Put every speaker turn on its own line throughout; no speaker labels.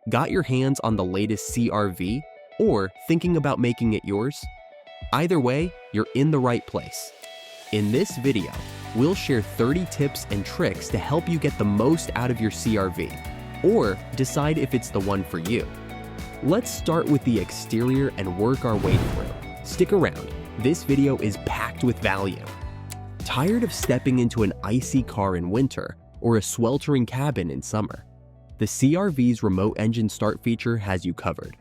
Got your hands on the latest CR-V or thinking about making it yours? Either way, you're in the right place. In this video, we'll share 30 tips and tricks to help you get the most out of your CR-V, or decide if it's the one for you. Let's start with the exterior and work our way through. Stick around, this video is packed with value. Tired of stepping into an icy car in winter or a sweltering cabin in summer? The CR-V's remote engine start feature has you covered.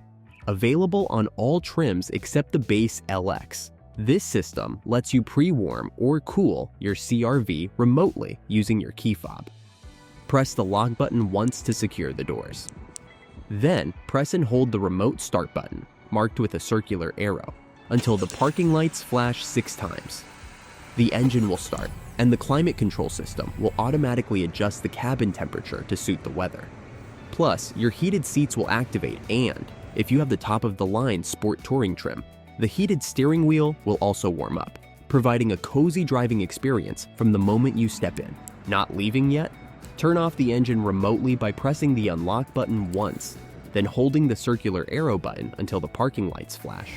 Available on all trims except the base LX. This system lets you pre-warm or cool your CR-V remotely using your key fob. Press the lock button once to secure the doors. Then press and hold the remote start button, marked with a circular arrow, until the parking lights flash 6 times. The engine will start, and the climate control system will automatically adjust the cabin temperature to suit the weather. Plus, your heated seats will activate, and if you have the top-of-the-line Sport Touring trim, the heated steering wheel will also warm up, providing a cozy driving experience from the moment you step in. Not leaving yet? Turn off the engine remotely by pressing the unlock button once, then holding the circular arrow button until the parking lights flash.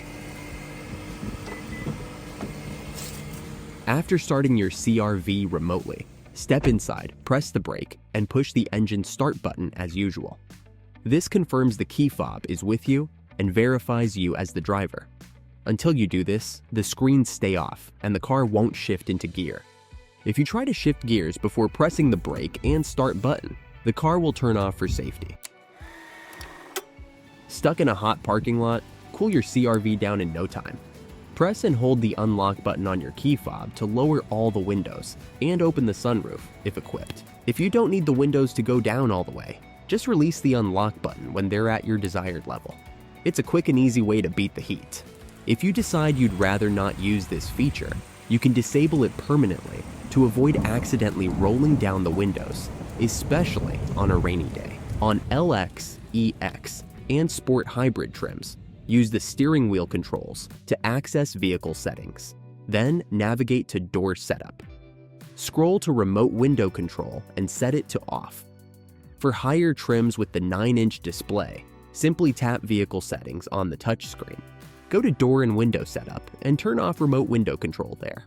After starting your CR-V remotely, step inside, press the brake, and push the engine start button as usual. This confirms the key fob is with you and verifies you as the driver. Until you do this, the screens stay off and the car won't shift into gear. If you try to shift gears before pressing the brake and start button, the car will turn off for safety. Stuck in a hot parking lot? Cool your CR-V down in no time. Press and hold the unlock button on your key fob to lower all the windows and open the sunroof, if equipped. If you don't need the windows to go down all the way, just release the unlock button when they're at your desired level. It's a quick and easy way to beat the heat. If you decide you'd rather not use this feature, you can disable it permanently to avoid accidentally rolling down the windows, especially on a rainy day. On LX, EX, and Sport Hybrid trims, use the steering wheel controls to access vehicle settings. Then navigate to door setup. Scroll to remote window control and set it to off. For higher trims with the 9-inch display, simply tap vehicle settings on the touchscreen. Go to door and window setup and turn off remote window control there.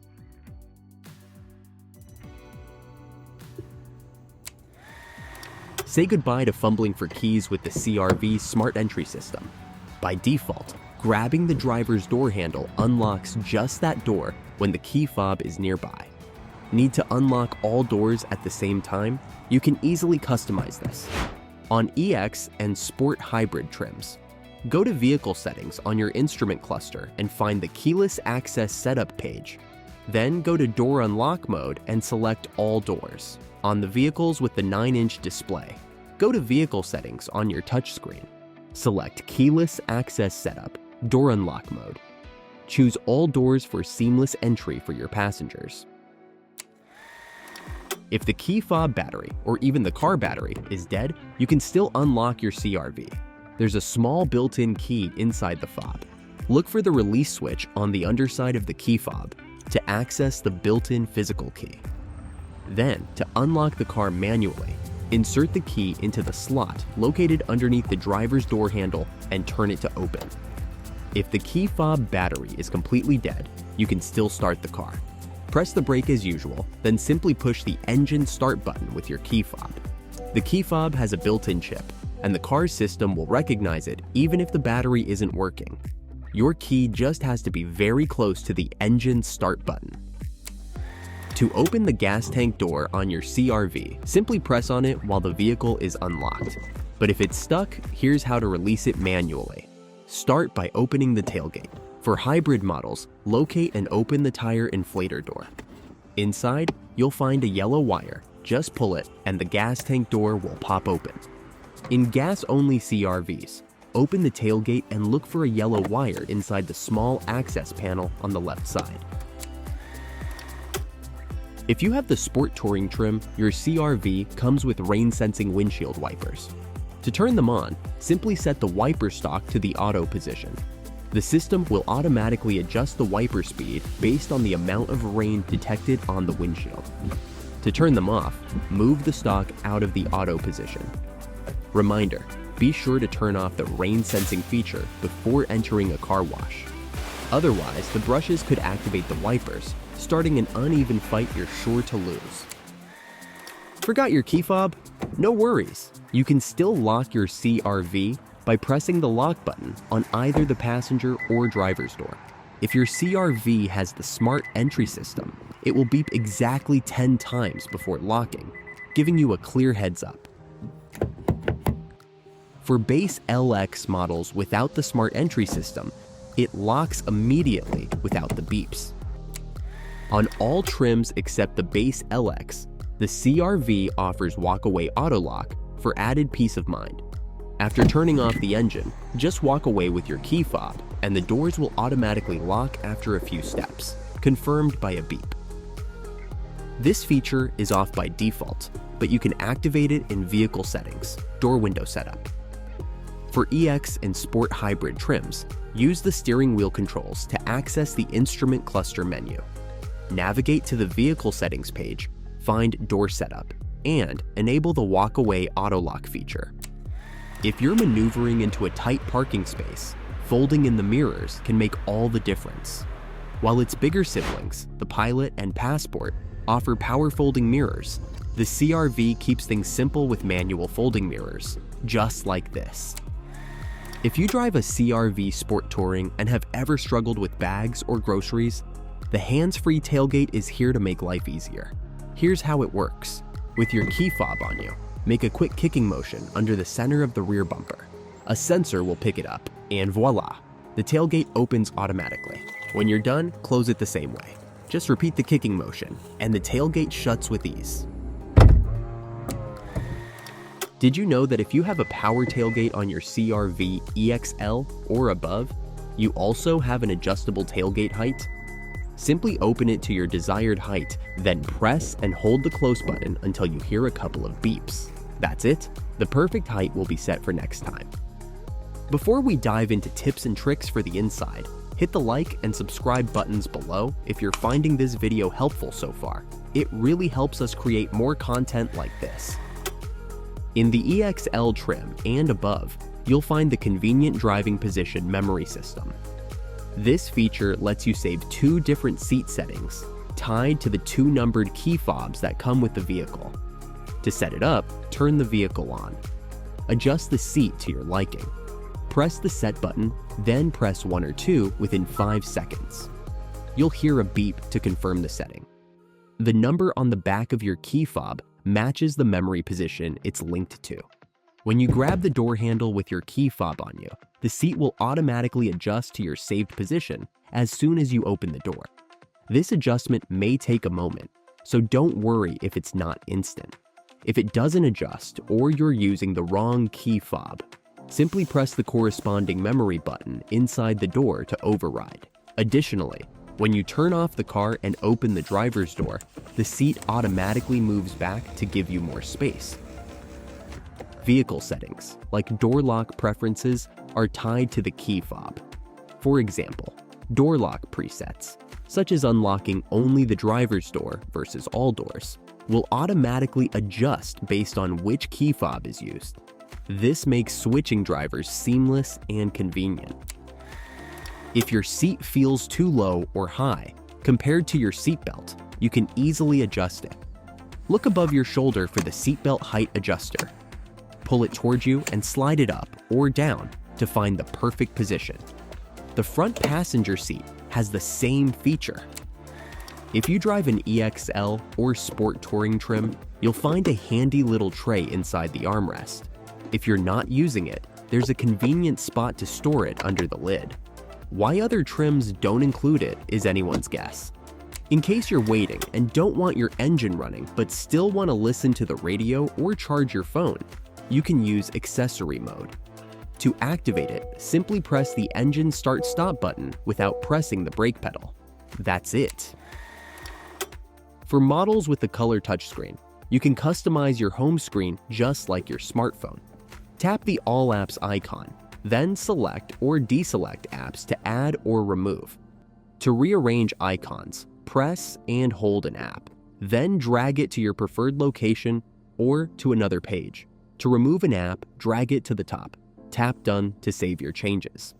Say goodbye to fumbling for keys with the CR-V Smart Entry system. By default, grabbing the driver's door handle unlocks just that door when the key fob is nearby. Need to unlock all doors at the same time? You can easily customize this. On EX and Sport Hybrid trims, go to Vehicle Settings on your instrument cluster and find the Keyless Access Setup page. Then go to Door Unlock Mode and select All Doors. On the vehicles with the 9-inch display, go to Vehicle Settings on your touchscreen. Select Keyless Access Setup, Door Unlock Mode. Choose all doors for seamless entry for your passengers. If the key fob battery, or even the car battery, is dead, you can still unlock your CR-V. There's a small built-in key inside the fob. Look for the release switch on the underside of the key fob to access the built-in physical key. Then, to unlock the car manually, insert the key into the slot located underneath the driver's door handle and turn it to open. If the key fob battery is completely dead, you can still start the car. Press the brake as usual, then simply push the engine start button with your key fob. The key fob has a built-in chip, and the car's system will recognize it even if the battery isn't working. Your key just has to be very close to the engine start button. To open the gas tank door on your CR-V, simply press on it while the vehicle is unlocked. But if it's stuck, here's how to release it manually. Start by opening the tailgate. For hybrid models, locate and open the tire inflator door. Inside, you'll find a yellow wire. Just pull it, and the gas tank door will pop open. In gas-only CR-Vs, open the tailgate and look for a yellow wire inside the small access panel on the left side. If you have the Sport Touring trim, your CR-V comes with rain-sensing windshield wipers. To turn them on, simply set the wiper stalk to the auto position. The system will automatically adjust the wiper speed based on the amount of rain detected on the windshield. To turn them off, move the stalk out of the auto position. Reminder, be sure to turn off the rain sensing feature before entering a car wash. Otherwise, the brushes could activate the wipers, starting an uneven fight you're sure to lose. Forgot your key fob? No worries. You can still lock your CR-V by pressing the lock button on either the passenger or driver's door. If your CR-V has the smart entry system, it will beep exactly 10 times before locking, giving you a clear heads up. For base LX models without the smart entry system, it locks immediately without the beeps. On all trims except the base LX, the CR-V offers walk-away auto lock for added peace of mind. After turning off the engine, just walk away with your key fob and the doors will automatically lock after a few steps, confirmed by a beep. This feature is off by default, but you can activate it in vehicle settings, door window setup. For EX and Sport Hybrid trims, use the steering wheel controls to access the instrument cluster menu. Navigate to the vehicle settings page, find door setup, and enable the walk-away auto lock feature. If you're maneuvering into a tight parking space, folding in the mirrors can make all the difference. While its bigger siblings, the Pilot and Passport, offer power folding mirrors, the CR-V keeps things simple with manual folding mirrors, just like this. If you drive a CR-V Sport Touring and have ever struggled with bags or groceries, the hands-free tailgate is here to make life easier. Here's how it works. With your key fob on you, make a quick kicking motion under the center of the rear bumper. A sensor will pick it up, and voila! The tailgate opens automatically. When you're done, close it the same way. Just repeat the kicking motion, and the tailgate shuts with ease. Did you know that if you have a power tailgate on your CR-V EXL or above, you also have an adjustable tailgate height? Simply open it to your desired height, then press and hold the close button until you hear a couple of beeps. That's it. The perfect height will be set for next time. Before we dive into tips and tricks for the inside, hit the like and subscribe buttons below if you're finding this video helpful so far. It really helps us create more content like this. In the EXL trim and above, you'll find the convenient driving position memory system. This feature lets you save 2 different seat settings, tied to the 2 numbered key fobs that come with the vehicle. To set it up, turn the vehicle on. Adjust the seat to your liking. Press the set button, then press 1 or 2 within 5 seconds. You'll hear a beep to confirm the setting. The number on the back of your key fob matches the memory position it's linked to. When you grab the door handle with your key fob on you, the seat will automatically adjust to your saved position as soon as you open the door. This adjustment may take a moment, so don't worry if it's not instant. If it doesn't adjust or you're using the wrong key fob, simply press the corresponding memory button inside the door to override. Additionally, when you turn off the car and open the driver's door, the seat automatically moves back to give you more space. Vehicle settings, like door lock preferences, are tied to the key fob. For example, door lock presets, such as unlocking only the driver's door versus all doors, will automatically adjust based on which key fob is used. This makes switching drivers seamless and convenient. If your seat feels too low or high compared to your seatbelt, you can easily adjust it. Look above your shoulder for the seatbelt height adjuster. Pull it towards you and slide it up or down to find the perfect position. The front passenger seat has the same feature. If you drive an EXL or Sport Touring trim, you'll find a handy little tray inside the armrest. If you're not using it, there's a convenient spot to store it under the lid. Why other trims don't include it is anyone's guess. In case you're waiting and don't want your engine running but still want to listen to the radio or charge your phone, you can use Accessory Mode. To activate it, simply press the engine start-stop button without pressing the brake pedal. That's it. For models with the color touchscreen, you can customize your home screen just like your smartphone. Tap the All Apps icon, then select or deselect apps to add or remove. To rearrange icons, press and hold an app, then drag it to your preferred location or to another page. To remove an app, drag it to the top. Tap Done to save your changes.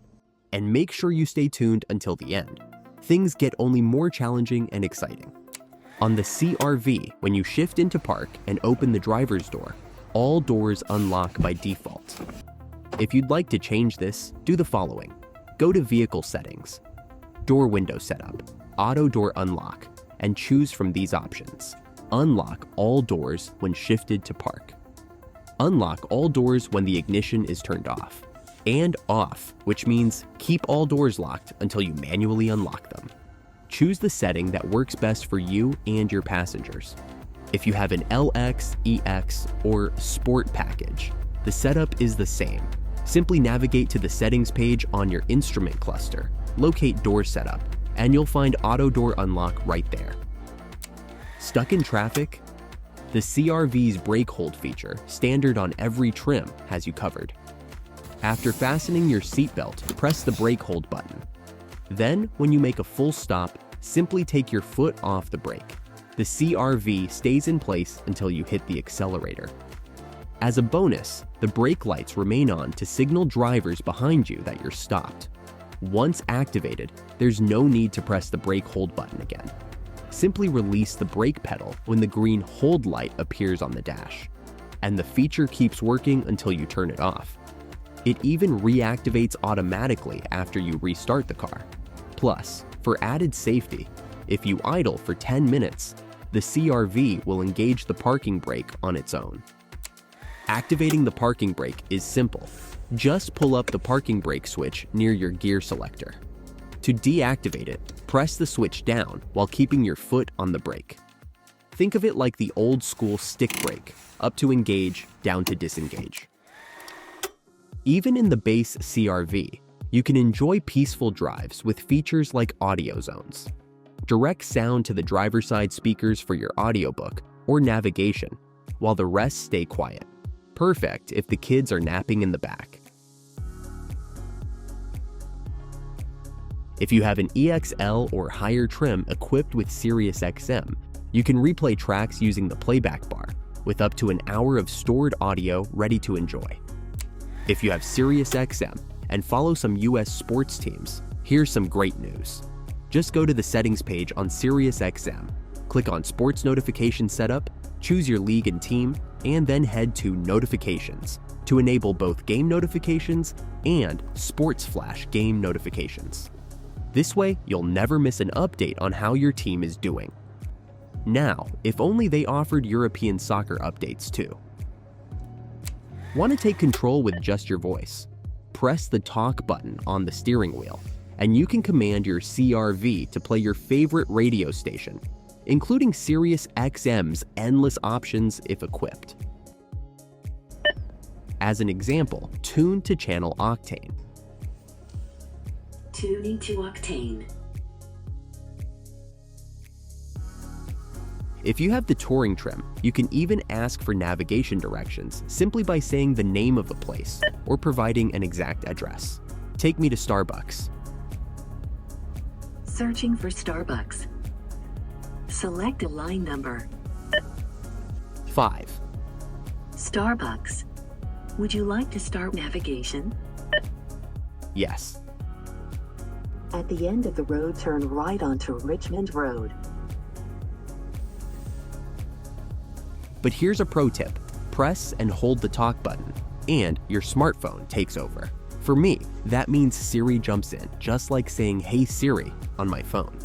And make sure you stay tuned until the end. Things get only more challenging and exciting. On the CR-V, when you shift into park and open the driver's door, all doors unlock by default. If you'd like to change this, do the following. Go to Vehicle Settings, Door Window Setup, Auto Door Unlock, and choose from these options. Unlock all doors when shifted to park. Unlock all doors when the ignition is turned off. And off, which means keep all doors locked until you manually unlock them. Choose the setting that works best for you and your passengers. If you have an LX, EX, or Sport package, the setup is the same. Simply navigate to the settings page on your instrument cluster, locate Door Setup, and you'll find Auto Door Unlock right there. Stuck in traffic? The CR-V's brake hold feature, standard on every trim, has you covered. After fastening your seatbelt, press the brake hold button. Then, when you make a full stop, simply take your foot off the brake. The CR-V stays in place until you hit the accelerator. As a bonus, the brake lights remain on to signal drivers behind you that you're stopped. Once activated, there's no need to press the brake hold button again. Simply release the brake pedal when the green hold light appears on the dash, and the feature keeps working until you turn it off. It even reactivates automatically after you restart the car. Plus, for added safety, if you idle for 10 minutes, the CR-V will engage the parking brake on its own. Activating the parking brake is simple. Just pull up the parking brake switch near your gear selector. To deactivate it, press the switch down while keeping your foot on the brake. Think of it like the old school stick brake, up to engage, down to disengage. Even in the base CR-V, you can enjoy peaceful drives with features like audio zones. Direct sound to the driver's side speakers for your audiobook or navigation, while the rest stay quiet. Perfect if the kids are napping in the back. If you have an EXL or higher trim equipped with SiriusXM, you can replay tracks using the playback bar, with up to an hour of stored audio ready to enjoy. If you have SiriusXM and follow some US sports teams, here's some great news. Just go to the settings page on SiriusXM, click on Sports Notification Setup, choose your league and team, and then head to Notifications to enable both game notifications and Sports Flash game notifications. This way, you'll never miss an update on how your team is doing. Now, if only they offered European soccer updates too. Want to take control with just your voice? Press the talk button on the steering wheel, and you can command your CR-V to play your favorite radio station, including SiriusXM's endless options if equipped. As an example, tune to channel Octane.
Tuning to Octane.
If you have the touring trim, you can even ask for navigation directions simply by saying the name of the place or providing an exact address. Take me to Starbucks.
Searching for Starbucks. Select a line number.
5.
Starbucks. Would you like to start navigation?
Yes.
At the end of the road, turn right onto Richmond Road.
But here's a pro tip. Press and hold the talk button, and your smartphone takes over. For me, that means Siri jumps in, just like saying, "Hey Siri," on my phone.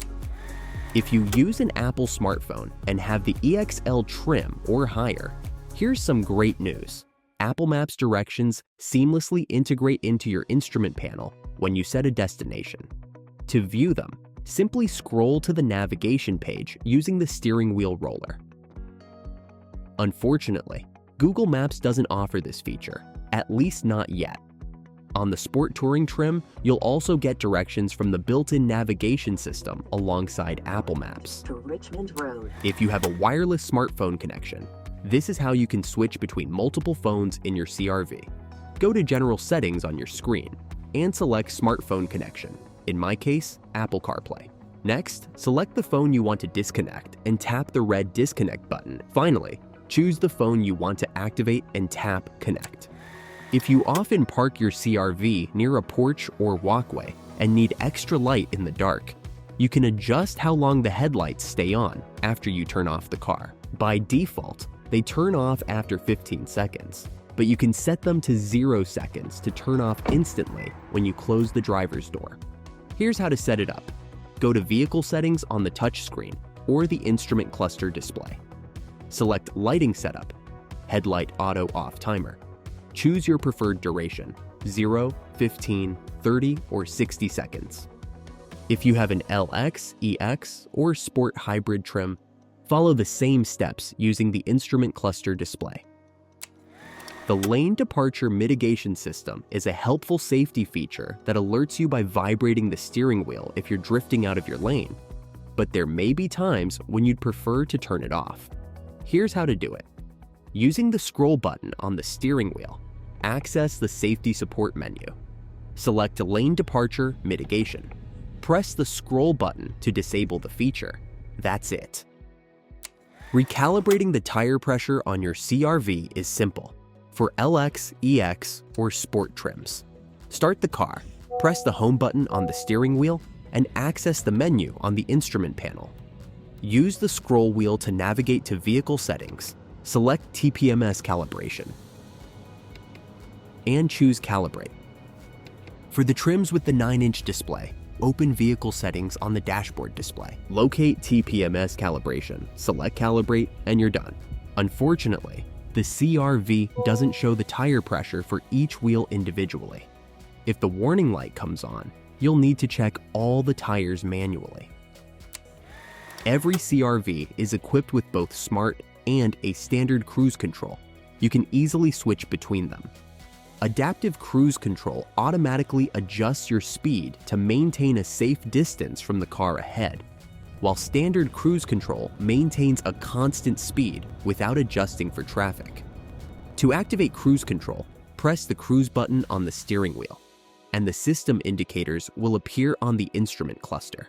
If you use an Apple smartphone and have the EXL trim or higher, here's some great news. Apple Maps directions seamlessly integrate into your instrument panel when you set a destination. To view them, simply scroll to the navigation page using the steering wheel roller. Unfortunately, Google Maps doesn't offer this feature, at least not yet. On the Sport Touring trim, you'll also get directions from the built-in navigation system alongside Apple Maps.
To Richmond Road.
If you have a wireless smartphone connection, this is how you can switch between multiple phones in your CR-V. Go to General Settings on your screen and select Smartphone Connection, in my case, Apple CarPlay. Next, select the phone you want to disconnect and tap the red disconnect button. Finally, Choose the phone you want to activate and tap Connect. If you often park your CR-V near a porch or walkway and need extra light in the dark, you can adjust how long the headlights stay on after you turn off the car. By default, they turn off after 15 seconds, but you can set them to 0 seconds to turn off instantly when you close the driver's door. Here's how to set it up. Go to Vehicle Settings on the touchscreen or the instrument cluster display. Select Lighting Setup, Headlight Auto Off Timer. Choose your preferred duration, 0, 15, 30, or 60 seconds. If you have an LX, EX, or Sport Hybrid trim, follow the same steps using the instrument cluster display. The Lane Departure Mitigation System is a helpful safety feature that alerts you by vibrating the steering wheel if you're drifting out of your lane, but there may be times when you'd prefer to turn it off. Here's how to do it. Using the scroll button on the steering wheel, access the Safety Support menu. Select Lane Departure Mitigation. Press the scroll button to disable the feature. That's it. Recalibrating the tire pressure on your CR-V is simple for LX, EX, or Sport trims. Start the car, press the home button on the steering wheel, and access the menu on the instrument panel. Use the scroll wheel to navigate to Vehicle Settings, select TPMS Calibration, and choose Calibrate. For the trims with the 9-inch display, open Vehicle Settings on the dashboard display. Locate TPMS Calibration, select Calibrate, and you're done. Unfortunately, the CR-V doesn't show the tire pressure for each wheel individually. If the warning light comes on, you'll need to check all the tires manually. Every CR-V is equipped with both Smart and a standard cruise control. You can easily switch between them. Adaptive Cruise Control automatically adjusts your speed to maintain a safe distance from the car ahead, while Standard Cruise Control maintains a constant speed without adjusting for traffic. To activate Cruise Control, press the cruise button on the steering wheel, and the system indicators will appear on the instrument cluster.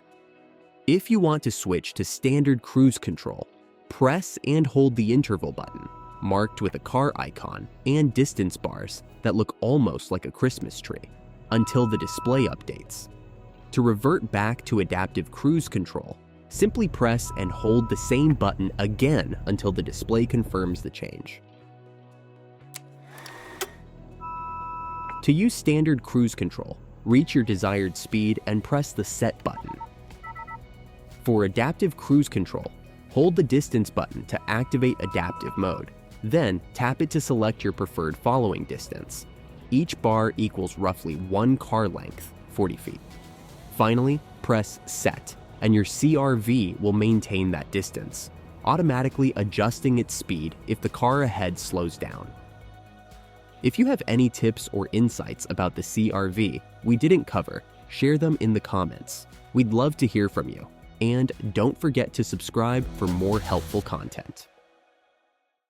If you want to switch to Standard Cruise Control, press and hold the interval button, marked with a car icon and distance bars that look almost like a Christmas tree, until the display updates. To revert back to Adaptive Cruise Control, simply press and hold the same button again until the display confirms the change. To use Standard Cruise Control, reach your desired speed and press the Set button. For Adaptive Cruise Control, hold the distance button to activate Adaptive Mode. Then tap it to select your preferred following distance. Each bar equals roughly 1 car length, 40 feet. Finally, press Set, and your CR-V will maintain that distance, automatically adjusting its speed if the car ahead slows down. If you have any tips or insights about the CR-V we didn't cover, share them in the comments. We'd love to hear from you. And don't forget to subscribe for more helpful content.